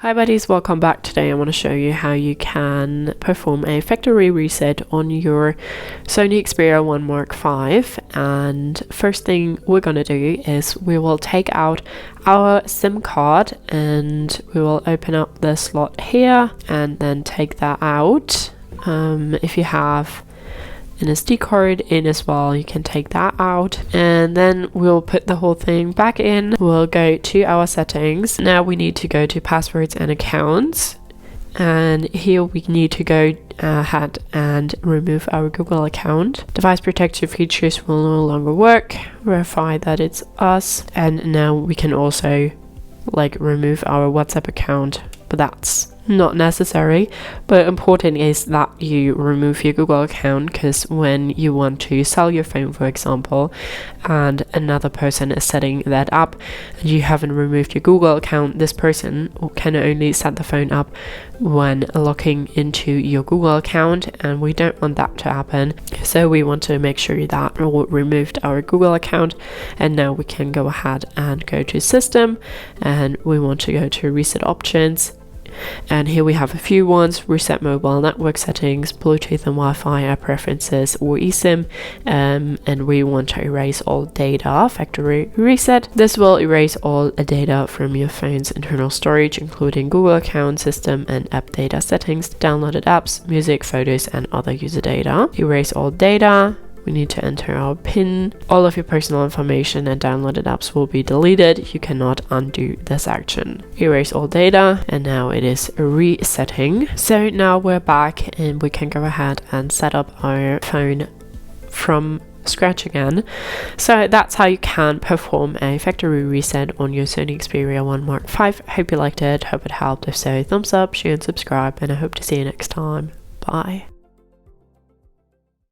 Hi buddies, welcome back. Today I want to show you how you can perform a factory reset on your Sony Xperia 1 Mark V. And first thing we're going to do is we will take out our SIM card and we will open up the slot here and then take that out. If you have an SD card in as well, you can take that out, and then we'll put the whole thing back in. We'll go to our settings. Now we need to go to passwords and accounts, and here we need to go ahead and remove our Google account. Device protection features will no longer work. Verify that it's us, and now we can also remove our WhatsApp account, but that's not necessary. But important is that you remove your Google account, because when you want to sell your phone, for example, and another person is setting that up and you haven't removed your Google account, this person can only set the phone up when logging into your Google account, and we don't want that to happen. So we want to make sure that we removed our Google account, and now we can go ahead and go to system, and we want to go to reset options. And here we have a few ones: reset mobile network settings, Bluetooth and Wi-Fi, app preferences, or eSIM, and we want to erase all data. Factory reset. This will erase all data from your phone's internal storage, including Google account, system and app data settings, downloaded apps, music, photos and other user data. Erase all data. We need to enter our PIN. All of your personal information and downloaded apps will be deleted. You cannot undo this action. Erase all data, and now it is resetting. So now we're back and we can go ahead and set up our phone from scratch again. So that's how you can perform a factory reset on your Sony Xperia 1 Mark V. Hope you liked it, hope it helped. If so, thumbs up, share and subscribe, and I hope to see you next time. Bye.